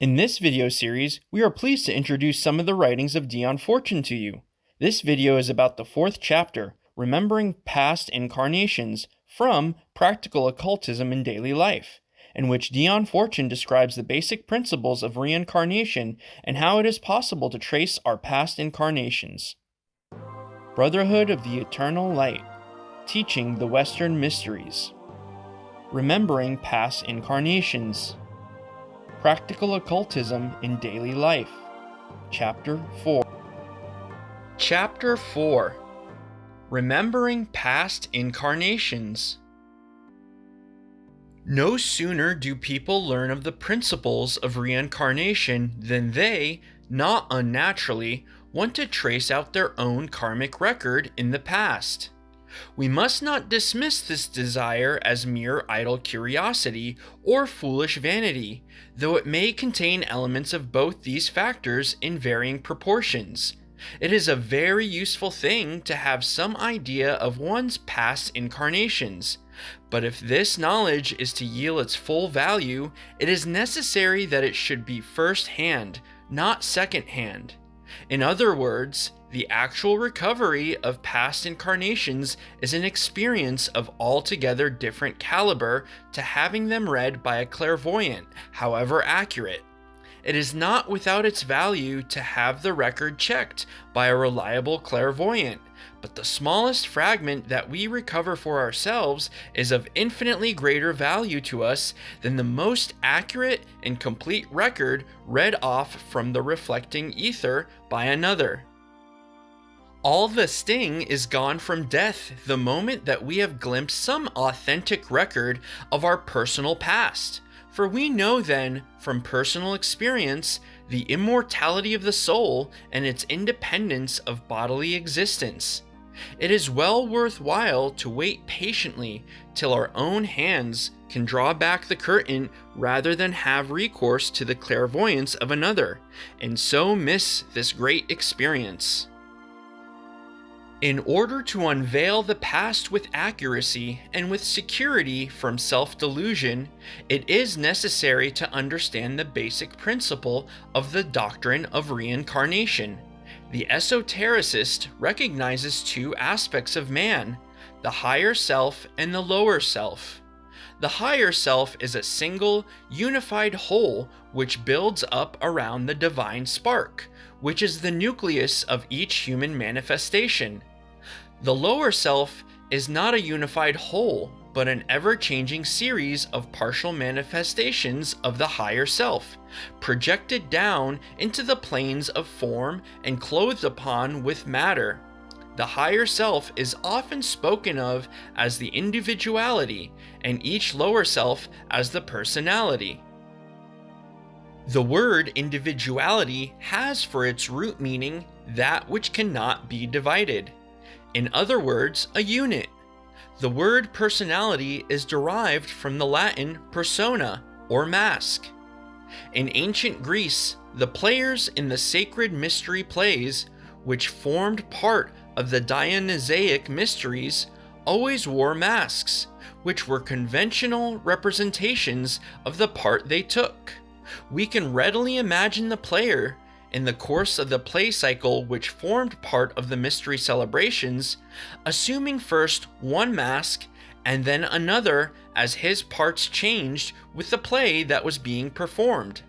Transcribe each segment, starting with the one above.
In this video series, we are pleased to introduce some of the writings of Dion Fortune to you. This video is about the 4th chapter, Remembering Past Incarnations, from Practical Occultism in Daily Life, in which Dion Fortune describes the basic principles of reincarnation and how it is possible to trace our past incarnations. Brotherhood of the Eternal Light, Teaching the Western Mysteries. Remembering Past Incarnations. Practical Occultism in Daily Life, Chapter 4. Chapter 4. Remembering Past Incarnations. No sooner do people learn of the principles of reincarnation than they, not unnaturally, want to trace out their own karmic record in the past. We must not dismiss this desire as mere idle curiosity or foolish vanity, though it may contain elements of both these factors in varying proportions. It is a very useful thing to have some idea of one's past incarnations, but if this knowledge is to yield its full value, it is necessary that it should be first-hand, not second-hand. In other words, the actual recovery of past incarnations is an experience of altogether different caliber to having them read by a clairvoyant, however accurate. It is not without its value to have the record checked by a reliable clairvoyant, but the smallest fragment that we recover for ourselves is of infinitely greater value to us than the most accurate and complete record read off from the reflecting ether by another. All the sting is gone from death the moment that we have glimpsed some authentic record of our personal past, for we know then, from personal experience, the immortality of the soul and its independence of bodily existence. It is well worthwhile to wait patiently till our own hands can draw back the curtain rather than have recourse to the clairvoyance of another, and so miss this great experience. In order to unveil the past with accuracy and with security from self-delusion, it is necessary to understand the basic principle of the doctrine of reincarnation. The esotericist recognizes two aspects of man, the higher self and the lower self. The higher self is a single, unified whole which builds up around the divine spark, which is the nucleus of each human manifestation. The lower self is not a unified whole, but an ever-changing series of partial manifestations of the higher self, projected down into the planes of form and clothed upon with matter. The higher self is often spoken of as the individuality, and each lower self as the personality. The word individuality has for its root meaning that which cannot be divided. In other words, a unit. The word personality is derived from the Latin persona, or mask. In ancient Greece, the players in the sacred mystery plays, which formed part of the Dionysiac mysteries, always wore masks, which were conventional representations of the part they took. We can readily imagine the player, in the course of the play cycle which formed part of the mystery celebrations, assuming first one mask and then another as his parts changed with the play that was being performed.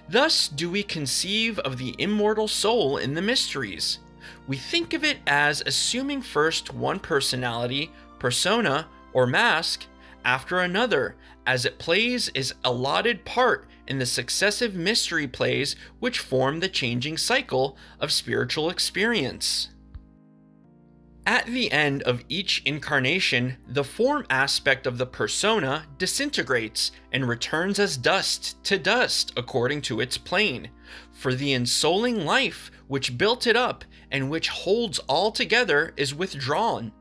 Thus do we conceive of the immortal soul in the mysteries. We think of it as assuming first one personality, persona, or mask, after another, as it plays its allotted part in the successive mystery plays which form the changing cycle of spiritual experience. At the end of each incarnation, the form aspect of the persona disintegrates and returns as dust to dust according to its plane, for the ensouling life which built it up and which holds all together is withdrawn.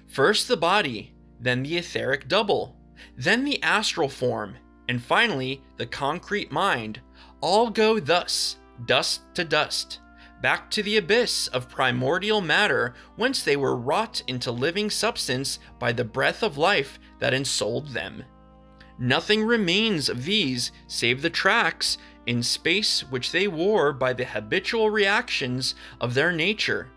First the body, then the etheric double, then the astral form, and finally the concrete mind, all go thus, dust to dust, back to the abyss of primordial matter whence they were wrought into living substance by the breath of life that ensouled them. Nothing remains of these save the tracks in space which they wore by the habitual reactions of their nature.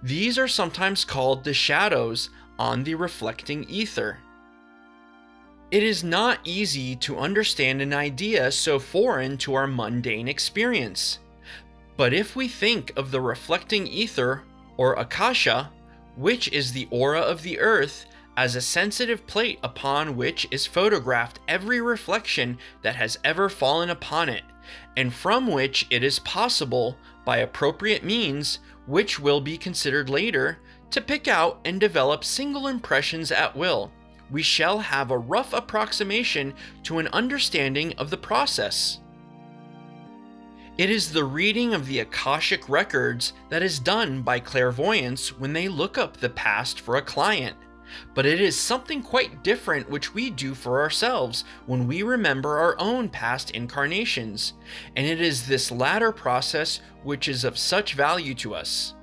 These are sometimes called the shadows on the reflecting ether. It is not easy to understand an idea so foreign to our mundane experience. But if we think of the reflecting ether, or akasha, which is the aura of the earth, as a sensitive plate upon which is photographed every reflection that has ever fallen upon it, and from which it is possible, by appropriate means, which will be considered later, to pick out and develop single impressions at will, we shall have a rough approximation to an understanding of the process. It is the reading of the akashic records that is done by clairvoyants when they look up the past for a client, but it is something quite different which we do for ourselves when we remember our own past incarnations, and it is this latter process which is of such value to us.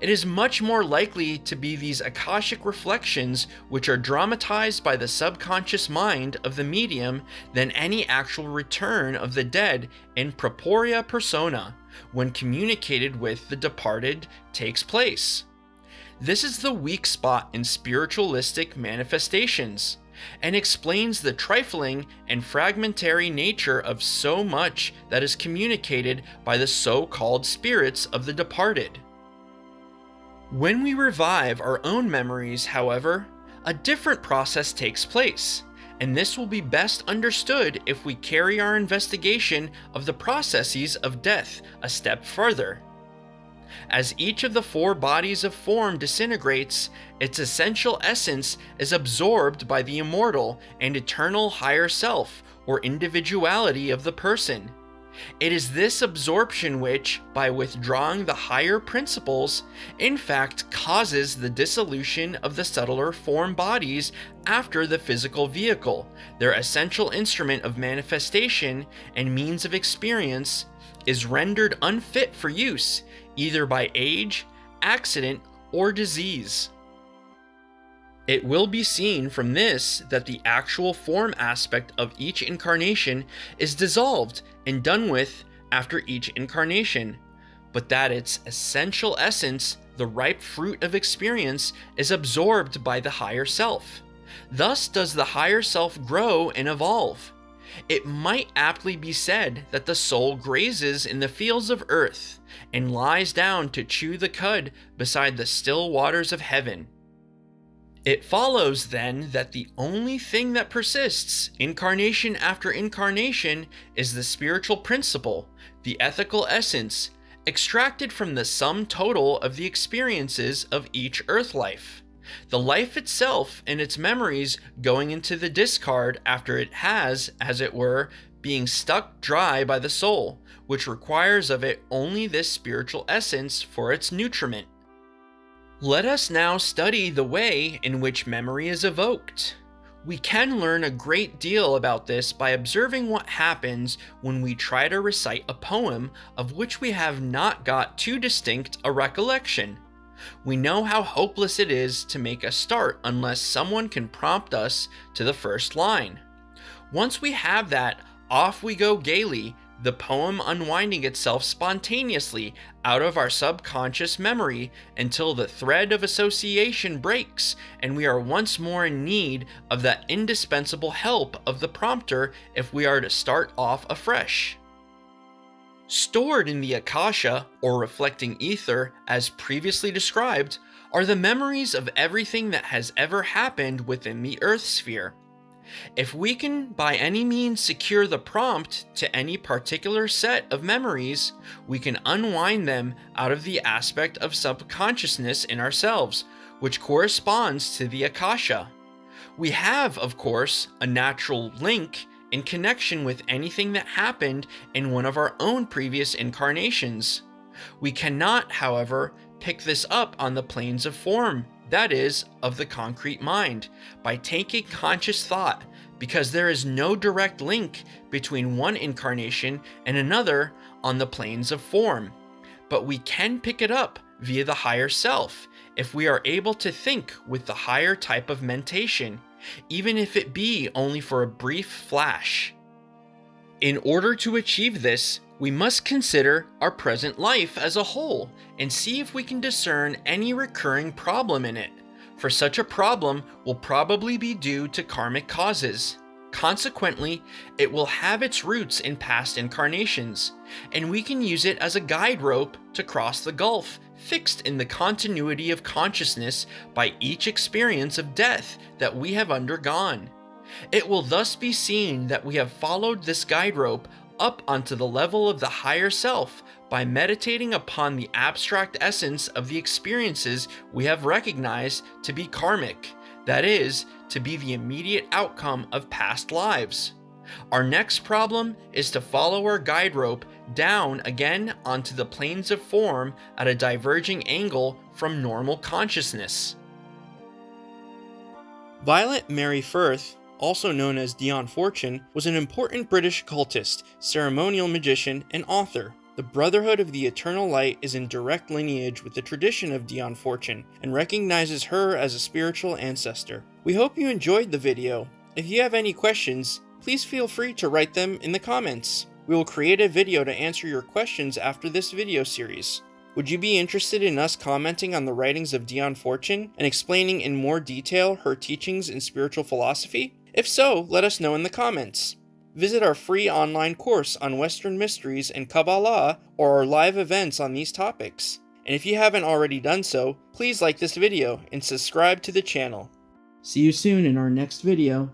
It is much more likely to be these akashic reflections which are dramatized by the subconscious mind of the medium than any actual return of the dead in corporea persona when communicated with the departed takes place. This is the weak spot in spiritualistic manifestations, and explains the trifling and fragmentary nature of so much that is communicated by the so-called spirits of the departed. When we revive our own memories, however, a different process takes place, and this will be best understood if we carry our investigation of the processes of death a step further. As each of the four bodies of form disintegrates, its essential essence is absorbed by the immortal and eternal higher self or individuality of the person. It is this absorption which, by withdrawing the higher principles, in fact causes the dissolution of the subtler form bodies after the physical vehicle, their essential instrument of manifestation and means of experience, is rendered unfit for use, either by age, accident, or disease. It will be seen from this that the actual form aspect of each incarnation is dissolved and done with after each incarnation, but that its essential essence, the ripe fruit of experience, is absorbed by the higher self. Thus does the higher self grow and evolve. It might aptly be said that the soul grazes in the fields of earth and lies down to chew the cud beside the still waters of heaven. It follows then that the only thing that persists, incarnation after incarnation, is the spiritual principle, the ethical essence, extracted from the sum total of the experiences of each earth life. The life itself and its memories going into the discard after it has, as it were, being stuck dry by the soul, which requires of it only this spiritual essence for its nutriment. Let us now study the way in which memory is evoked. We can learn a great deal about this by observing what happens when we try to recite a poem of which we have not got too distinct a recollection. We know how hopeless it is to make a start unless someone can prompt us to the first line. Once we have that, off we go gaily, the poem unwinding itself spontaneously out of our subconscious memory until the thread of association breaks and we are once more in need of that indispensable help of the prompter if we are to start off afresh. Stored in the akasha, or reflecting ether, as previously described, are the memories of everything that has ever happened within the earth sphere. If we can by any means secure the prompt to any particular set of memories, we can unwind them out of the aspect of subconsciousness in ourselves, which corresponds to the akasha. We have, of course, a natural link in connection with anything that happened in one of our own previous incarnations. We cannot, however, pick this up on the planes of form, that is, of the concrete mind, by taking conscious thought, because there is no direct link between one incarnation and another on the planes of form. But we can pick it up via the higher self, if we are able to think with the higher type of mentation, even if it be only for a brief flash. In order to achieve this, we must consider our present life as a whole and see if we can discern any recurring problem in it, for such a problem will probably be due to karmic causes. Consequently, it will have its roots in past incarnations, and we can use it as a guide rope to cross the gulf fixed in the continuity of consciousness by each experience of death that we have undergone. It will thus be seen that we have followed this guide rope up onto the level of the higher self by meditating upon the abstract essence of the experiences we have recognized to be karmic, that is, to be the immediate outcome of past lives. Our next problem is to follow our guide rope down again onto the planes of form at a diverging angle from normal consciousness. Violet Mary Firth, also known as Dion Fortune, was an important British occultist, ceremonial magician, and author. The Brotherhood of the Eternal Light is in direct lineage with the tradition of Dion Fortune and recognizes her as a spiritual ancestor. We hope you enjoyed the video. If you have any questions, please feel free to write them in the comments. We will create a video to answer your questions after this video series. Would you be interested in us commenting on the writings of Dion Fortune and explaining in more detail her teachings in spiritual philosophy? If so, let us know in the comments. Visit our free online course on Western mysteries and Kabbalah or our live events on these topics. And if you haven't already done so, please like this video and subscribe to the channel. See you soon in our next video.